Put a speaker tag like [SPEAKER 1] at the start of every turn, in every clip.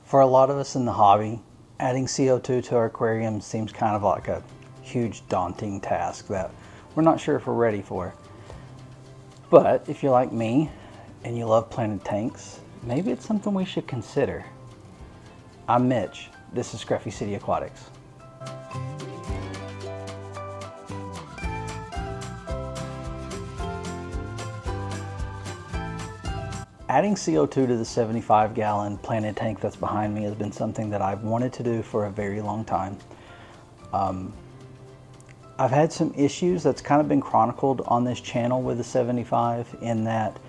[SPEAKER 1] For a lot of us in the hobby, adding CO2 to our aquarium seems kind of like a huge daunting task that we're not sure if we're ready for. But if you're like me and you love planted tanks, maybe it's something we should consider. I'm Mitch, this is Scruffy City Aquatics. Adding CO2 to the 75-gallon planted tank that's behind me has been something that I've wanted to do for a very long time. I've had some issues that's kind of been chronicled on this channel with the 75 in that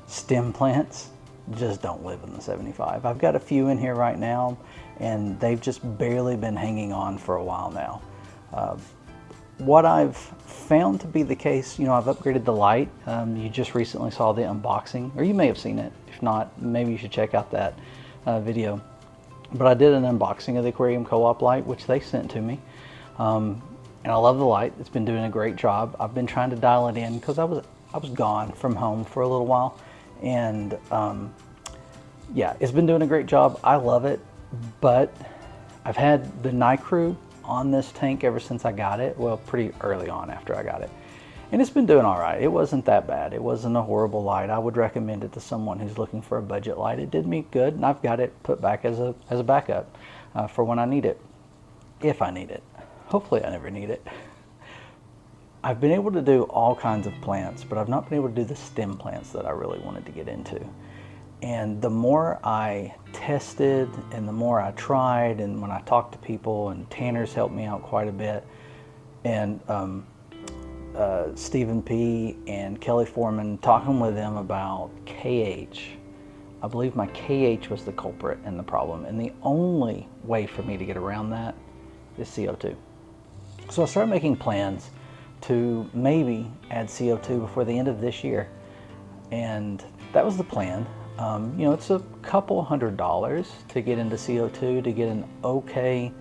[SPEAKER 1] stem plants just don't live in the 75. I've got a few in here right now and they've just barely been hanging on for a while now. What I've found to be the case, I've upgraded the light. You just recently saw the unboxing, or you may have seen it. If not, maybe you should check out that video. But I did an unboxing of the Aquarium Co-Op light, which they sent to me. And I love the light. It's been doing a great job. I've been trying to dial it in because I was gone from home for a little while. And yeah, it's been doing a great job. I love it, but I've had the NiCrew on this tank ever since I got it. Well, pretty early on after I got it. And it's been doing all right. It wasn't that bad. It wasn't a horrible light. I would recommend it to someone who's looking for a budget light. It did me good, and I've got it put back as a backup for when I need it, if I need it. Hopefully I never need it. I've been able to do all kinds of plants, but I've not been able to do the stem plants that I really wanted to get into. And the more I tested and the more I tried, and when I talked to people, and Tanner's helped me out quite a bit, and Stephen P. and Kelly Foreman, talking with them about KH. I believe my KH was the culprit and the problem, and the only way for me to get around that is CO2. So I started making plans to maybe add CO2 before the end of this year, and that was the plan. It's a couple $100 to get into CO2, to get an okay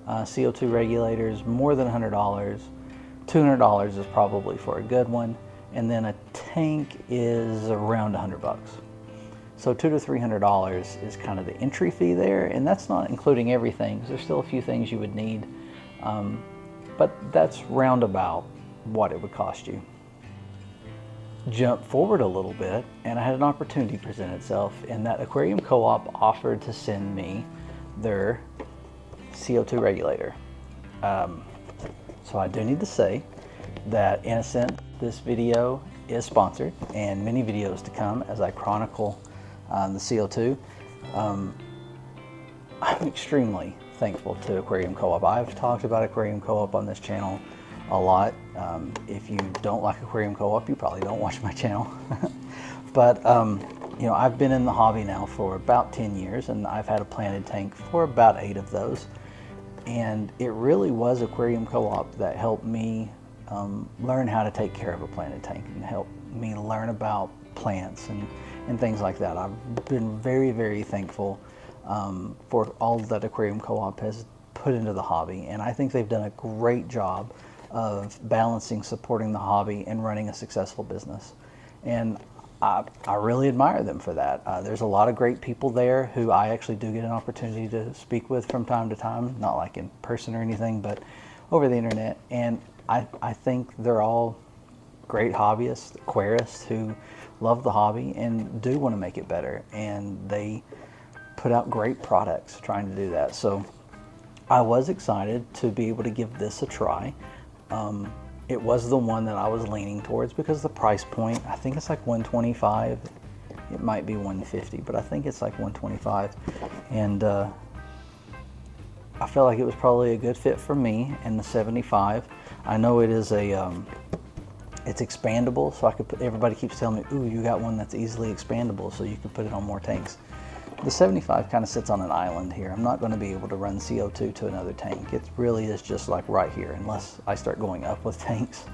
[SPEAKER 1] CO2 regulators, more than $100. $200 is probably for a good one, and then a tank is around $100. So $200 to $300 is kind of the entry fee there, and that's not including everything, because there's still a few things you would need, but that's roundabout what it would cost you. Jump forward a little bit, and I had an opportunity present itself in that Aquarium Co-op offered to send me their CO2 regulator. So I do need to say that, in a sense, this video is sponsored, and many videos to come as I chronicle the CO2. I'm extremely thankful to Aquarium Co-op. I've talked about Aquarium Co-op on this channel a lot. If you don't like Aquarium Co-op, you probably don't watch my channel. But I've been in the hobby now for about 10 years, and I've had a planted tank for about 8 of those. And it really was Aquarium Co-op that helped me learn how to take care of a planted tank, and helped me learn about plants and things like that. I've been very, very thankful for all that Aquarium Co-op has put into the hobby, and I think they've done a great job of balancing supporting the hobby and running a successful business. And I really admire them for that. There's a lot of great people there who I actually do get an opportunity to speak with from time to time, not like in person or anything, but over the internet. And I think they're all great hobbyists, aquarists who love the hobby and do want to make it better. And they put out great products trying to do that. So I was excited to be able to give this a try. It was the one that I was leaning towards because the price point, I think it's like $125. It might be $150, but I think it's like $125. And I felt like it was probably a good fit for me and the 75. I know it is it's expandable, so I could put, everybody keeps telling me, ooh, you got one that's easily expandable, so you can put it on more tanks. The 75 kind of sits on an island here. I'm not going to be able to run CO2 to another tank. It really is just like right here, unless I start going up with tanks.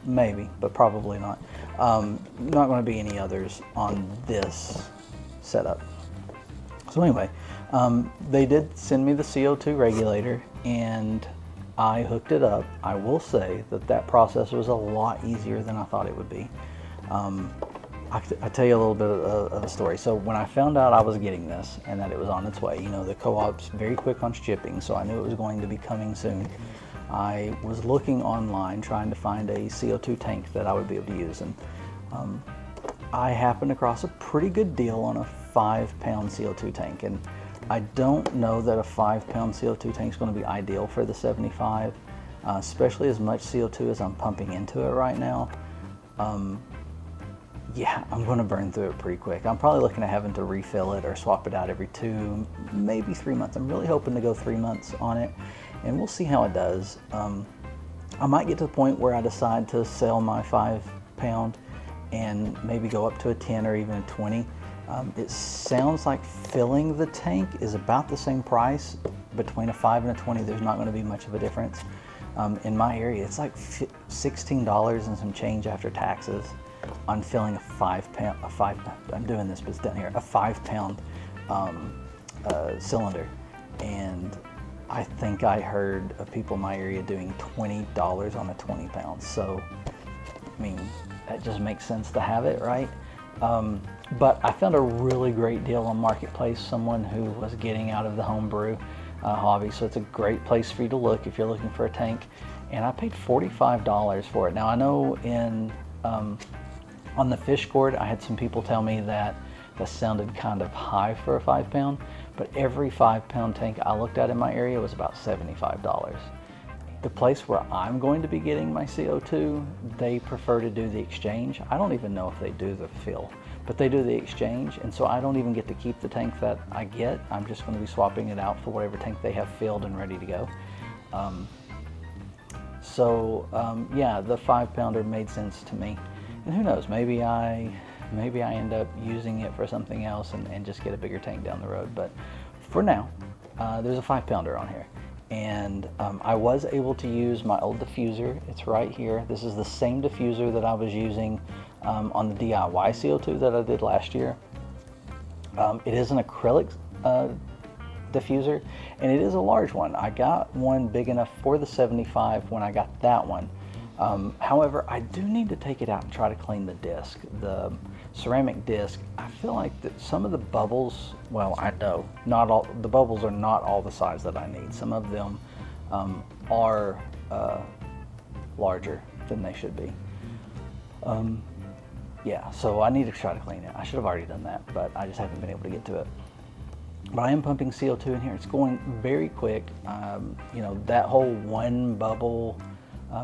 [SPEAKER 1] Maybe, but probably not. Not going to be any others on this setup. So anyway, they did send me the CO2 regulator, and I hooked it up. I will say that process was a lot easier than I thought it would be. I'll tell you a little bit of a story. So when I found out I was getting this and that it was on its way, you know, the co-op's very quick on shipping, so I knew it was going to be coming soon. I was looking online trying to find a CO2 tank that I would be able to use, and I happened across a pretty good deal on a 5-pound CO2 tank. And I don't know that a 5-pound CO2 tank is going to be ideal for the 75, especially as much CO2 as I'm pumping into it right now. Yeah, I'm going to burn through it pretty quick. I'm probably looking at having to refill it or swap it out every 2, maybe 3 months. I'm really hoping to go 3 months on it, and we'll see how it does. I might get to the point where I decide to sell my 5-pound and maybe go up to a 10 or even a 20. It sounds like filling the tank is about the same price. Between a 5 and a 20, there's not going to be much of a difference. In my area, it's like $16 and some change after taxes on filling a 5-pound, I'm doing this, but it's down here, a 5-pound cylinder. And I think I heard of people in my area doing $20 on a 20 pounds. So, I mean, that just makes sense to have it, right? But I found a really great deal on Marketplace, someone who was getting out of the homebrew hobby. So it's a great place for you to look if you're looking for a tank. And I paid $45 for it. Now I know in on the fish gourd, I had some people tell me that sounded kind of high for a 5-pound, but every 5-pound tank I looked at in my area was about $75. The place where I'm going to be getting my CO2, they prefer to do the exchange. I don't even know if they do the fill, but they do the exchange, and so I don't even get to keep the tank that I get. I'm just going to be swapping it out for whatever tank they have filled and ready to go. Yeah, the 5-pounder made sense to me. And who knows, maybe I end up using it for something else and just get a bigger tank down the road. But for now, there's a 5-pounder on here. And I was able to use my old diffuser. It's right here. This is the same diffuser that I was using on the DIY CO2 that I did last year. It is an acrylic diffuser, and it is a large one. I got one big enough for the 75 when I got that one. However, I do need to take it out and try to clean the disc. The ceramic disc, I feel like that some of the bubbles, well, I know not all the bubbles are not all the size that I need. Some of them are larger than they should be. Yeah, so I need to try to clean it. I should have already done that, but I just haven't been able to get to it. But I am pumping CO2 in here. It's going very quick. You know, that whole 1 bubble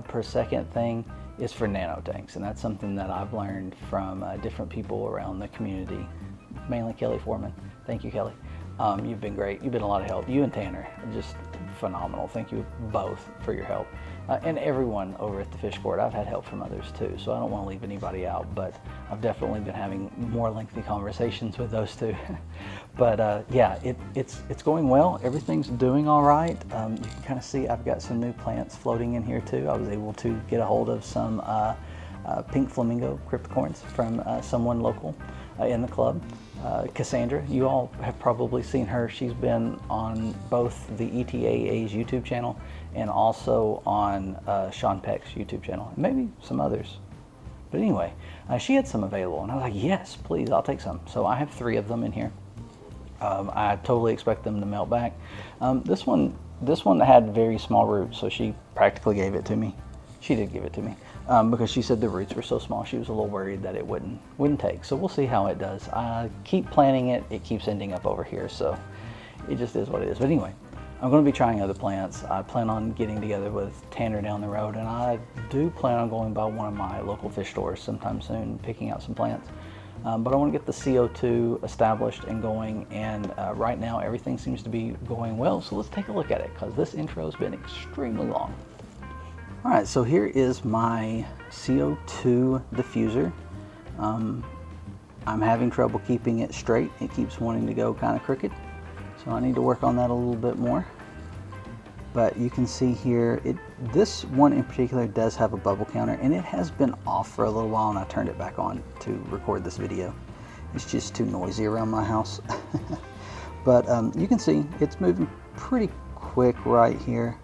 [SPEAKER 1] per second thing is for nano tanks, and that's something that I've learned from different people around the community, mainly Kelly Foreman. Thank you, Kelly. You've been great. You've been a lot of help. You and Tanner, just phenomenal. Thank you both for your help. And everyone over at the Fish Court. I've had help from others too, so I don't want to leave anybody out, but I've definitely been having more lengthy conversations with those two. But yeah, it's going well. Everything's doing all right. You can kind of see I've got some new plants floating in here too. I was able to get a hold of some pink flamingo cryptocorns from someone local in the club. Cassandra, you all have probably seen her. She's been on both the ETAA's YouTube channel and also on Sean Peck's YouTube channel, and maybe some others. But anyway, she had some available, and I was like, yes, please, I'll take some. So I have 3 of them in here. I totally expect them to melt back. This one had very small roots, so she practically gave it to me. She did give it to me because she said the roots were so small. She was a little worried that it wouldn't take. So we'll see how it does. I keep planting it. It keeps ending up over here, so it just is what it is. But anyway, I'm going to be trying other plants. I plan on getting together with Tanner down the road, and I do plan on going by one of my local fish stores sometime soon, picking out some plants. But I want to get the CO2 established and going, and right now everything seems to be going well. So let's take a look at it, because this intro has been extremely long. All right, so here is my CO2 diffuser. I'm having trouble keeping it straight. It keeps wanting to go kind of crooked. So I need to work on that a little bit more. But you can see here, this one in particular does have a bubble counter, and it has been off for a little while, and I turned it back on to record this video. It's just too noisy around my house. But you can see it's moving pretty quick right here.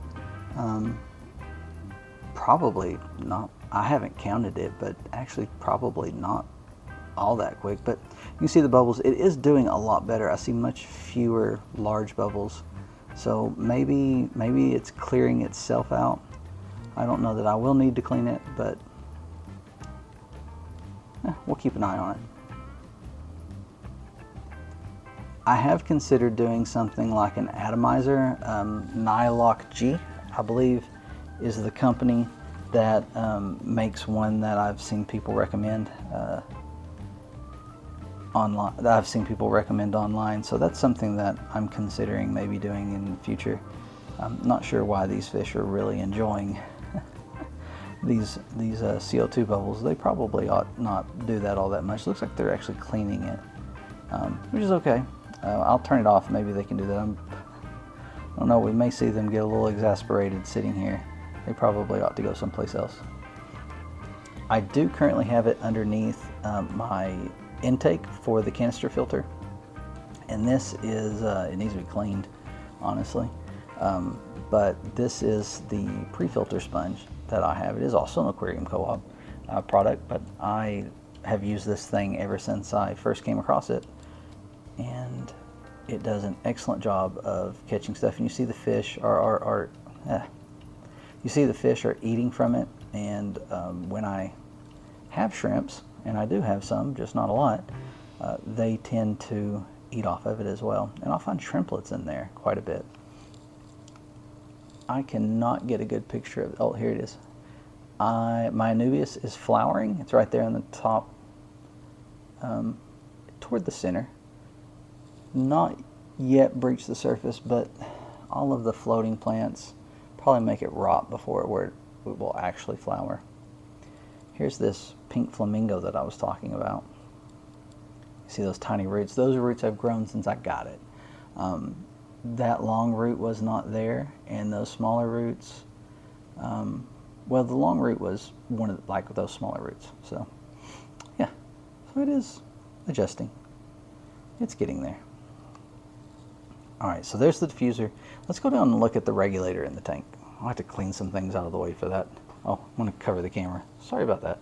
[SPEAKER 1] Probably not, I haven't counted it, but actually probably not all that quick, but you can see the bubbles. It is doing a lot better. I see much fewer large bubbles. So maybe it's clearing itself out. I don't know that I will need to clean it, but we'll keep an eye on it. I have considered doing something like an atomizer. Nylock G, I believe, is the company that makes one that I've seen people recommend online. So that's something that I'm considering maybe doing in the future. I'm not sure why these fish are really enjoying these CO2 bubbles. They probably ought not do that all that much. Looks like they're actually cleaning it, which is okay. I'll turn it off. Maybe they can do that. I don't know. We may see them get a little exasperated sitting here. They probably ought to go someplace else. I do currently have it underneath my intake for the canister filter, and this is it needs to be cleaned, honestly. But this is the pre-filter sponge that I have. It is also an Aquarium Co-op product, but I have used this thing ever since I first came across it, and it does an excellent job of catching stuff. And you see the fish are eating from it. And when I have shrimps, and I do have some, just not a lot, they tend to eat off of it as well. And I'll find shrimplets in there quite a bit. I cannot get a good picture of it. Oh, here it is. My Anubias is flowering. It's right there on the top, toward the center. Not yet breached the surface, but all of the floating plants probably make it rot before it will actually flower. Here's this pink flamingo that I was talking about. You see those tiny roots? Those roots have grown since I got it. That long root was not there, and those smaller roots, well, the long root was one of those smaller roots. So yeah, so it is adjusting. It's getting there. All right, so there's the diffuser. Let's go down and look at the regulator in the tank. I'll have to clean some things out of the way for that. Oh, I'm gonna cover the camera. Sorry about that.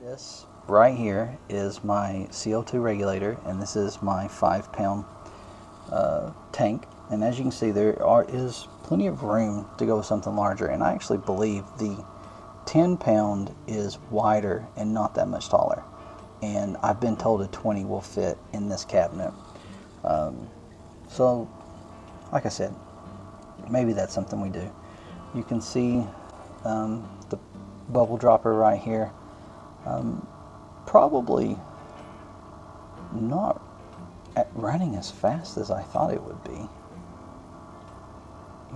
[SPEAKER 1] This right here is my CO2 regulator, and this is my 5-pound tank. And as you can see, there is plenty of room to go with something larger. And I actually believe the 10-pound is wider and not that much taller. And I've been told a 20 will fit in this cabinet. So, like I said, maybe that's something we do. You can see the bubble dropper right here. Probably not running as fast as I thought it would be.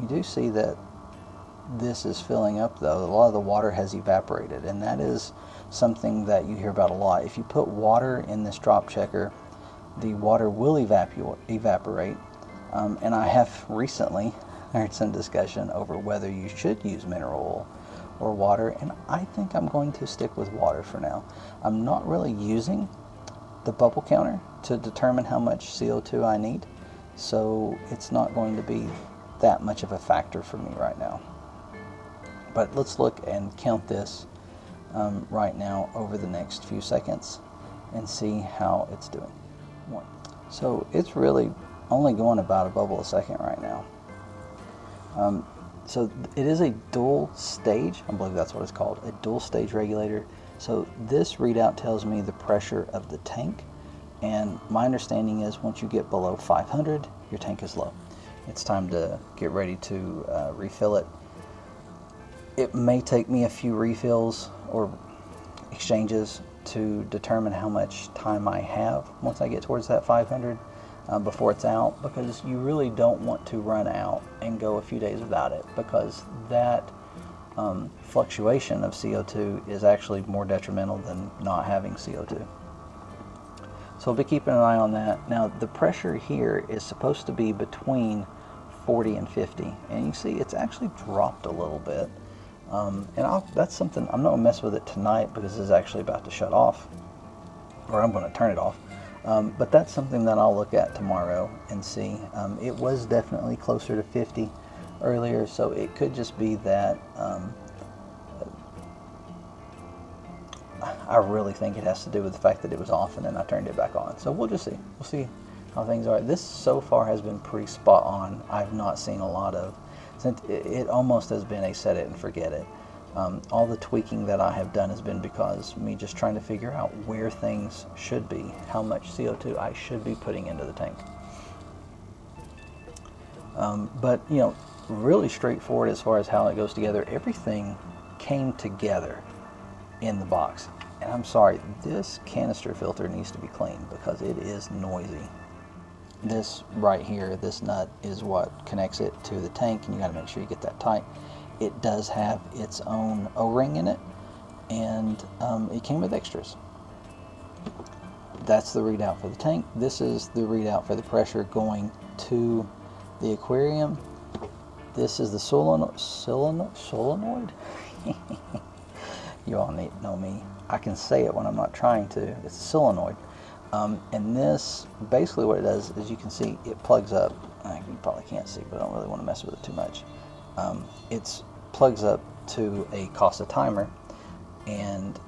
[SPEAKER 1] You do see that this is filling up though. A lot of the water has evaporated, and that is something that you hear about a lot. If you put water in this drop checker, the water will evaporate. And I have recently heard some discussion over whether you should use mineral oil or water, and I think I'm going to stick with water for now. I'm not really using the bubble counter to determine how much CO2 I need, so it's not going to be that much of a factor for me right now. But let's look and count this right now over the next few seconds and see how it's doing. So it's really only going about a bubble a second right now. So it is a dual stage, I believe that's what it's called, a dual stage regulator. So this readout tells me the pressure of the tank, and my understanding is once you get below 500, your tank is low. It's time to get ready to refill it. It may take me a few refills or exchanges to determine how much time I have once I get towards that 500 before it's out, because you really don't want to run out and go a few days without it, because that fluctuation of CO2 is actually more detrimental than not having CO2. So we'll be keeping an eye on that. Now the pressure here is supposed to be between 40 and 50, and you see it's actually dropped a little bit. That's something, I'm not going to mess with it tonight because it's actually about to shut off, or I'm going to turn it off. But that's something that I'll look at tomorrow and see. It was definitely closer to 50 earlier, so it could just be that I really think it has to do with the fact that it was off and then I turned it back on. So we'll just see. We'll see how things are. This so far has been pretty spot on. I've not seen a lot of, since it almost has been a set it and forget it. All the tweaking that I have done has been because me just trying to figure out where things should be, how much CO2 I should be putting into the tank. But you know, really straightforward as far as how it goes together. Everything came together in the box. And I'm sorry, this canister filter needs to be cleaned because it is noisy. This right here, this nut is what connects it to the tank, and you got to make sure you get that tight. It does have its own O-ring in it, and it came with extras. That's the readout for the tank. This is the readout for the pressure going to the aquarium. This is the solenoid. You all know me. I can say it when I'm not trying to. It's a solenoid. And this, basically what it does is, you can see it plugs up. You probably can't see, but I don't really want to mess with it too much. It plugs up to a Casa timer, and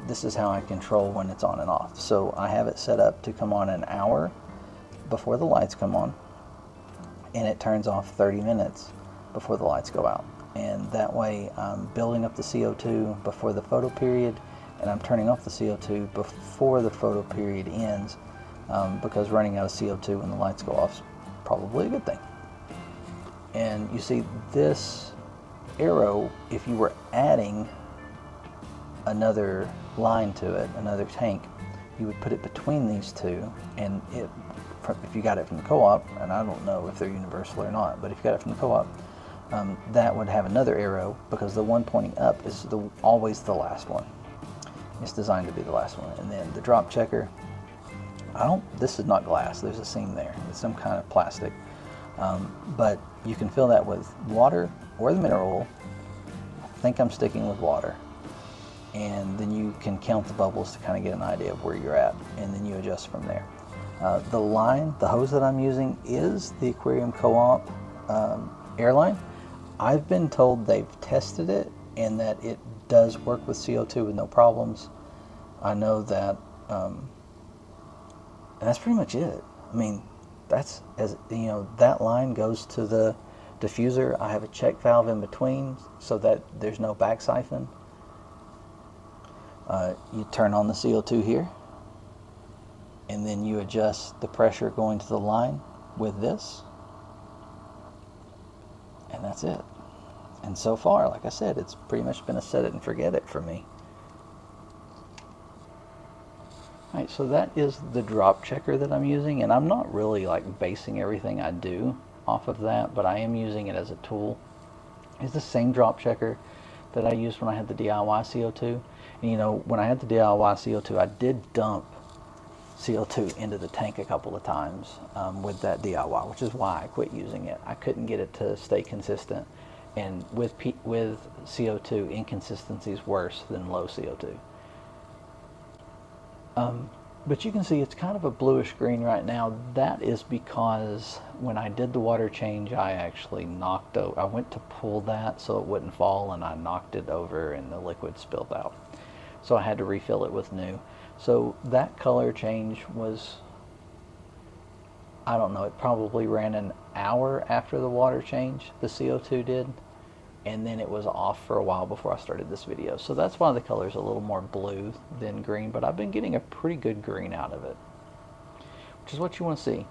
[SPEAKER 1] this is how I control when it's on and off. So I have it set up to come on an hour before the lights come on, and it turns off 30 minutes before the lights go out. And that way I'm building up the CO2 before the photo period, and I'm turning off the CO2 before the photo period ends, because running out of CO2 when the lights go off is probably a good thing. And you see this arrow, if you were adding another line to it, another tank, you would put it between these two, and it, if you got it from the co-op, and I don't know if they're universal or not, but if you got it from the co-op, that would have another arrow, because the one pointing up is always the last one. It's designed to be the last one. And then the drop checker, this is not glass, there's a seam there, it's some kind of plastic, but you can fill that with water or the mineral oil. I think I'm sticking with water, and then you can count the bubbles to kind of get an idea of where you're at, and then you adjust from there. The hose that I'm using is the Aquarium Co-op airline. I've been told they've tested it and that it does work with CO2 with no problems. I know that, and that's pretty much it. I mean, that's, as you know, that line goes to the diffuser. I have a check valve in between so that there's no back siphon. You turn on the CO2 here, and then you adjust the pressure going to the line with this, and that's it. And so far, like I said, it's pretty much been a set it and forget it for me. Alright, so that is the drop checker that I'm using, and I'm not really like basing everything I do off of that, but I am using it as a tool. It's the same drop checker that I used when I had the DIY CO2. And you know, when I had the DIY CO2, I did dump CO2 into the tank a couple of times with that DIY, which is why I quit using it. I couldn't get it to stay consistent, and with CO2, inconsistency is worse than low CO2. But you can see it's kind of a bluish green right now. That is because when I did the water change, I actually knocked over. I went to pull that so it wouldn't fall, and I knocked it over and the liquid spilled out. So I had to refill it with new. So that color change was, I don't know, it probably ran an hour after the water change, the CO2 did, and then it was off for a while before I started this video. So that's why the color's a little more blue than green, but I've been getting a pretty good green out of it, which is what you want to see.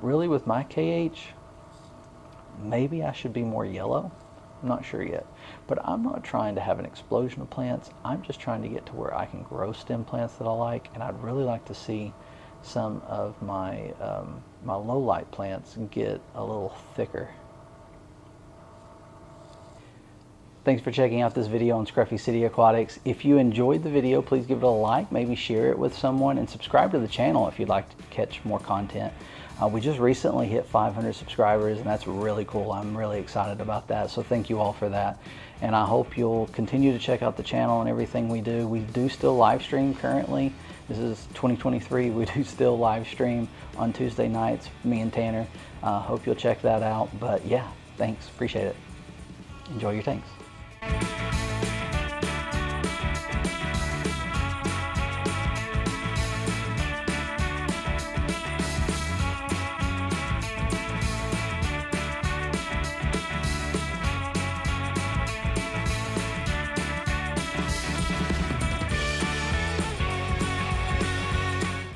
[SPEAKER 1] Really with my KH, maybe I should be more yellow. I'm not sure yet, but I'm not trying to have an explosion of plants. I'm just trying to get to where I can grow stem plants that I like, and I'd really like to see some of my my low light plants get a little thicker. Thanks for checking out this video on Scruffy City Aquatics. If you enjoyed the video, please give it a like, maybe share it with someone, and subscribe to the channel if you'd like to catch more content. We just recently hit 500 subscribers, and that's really cool. I'm really excited about that, so thank you all for that. And I hope you'll continue to check out the channel and everything we do. We do still live stream currently. This is 2023. We do still live stream on Tuesday nights, me and Tanner. Hope you'll check that out. But yeah, thanks. Appreciate it. Enjoy your tanks.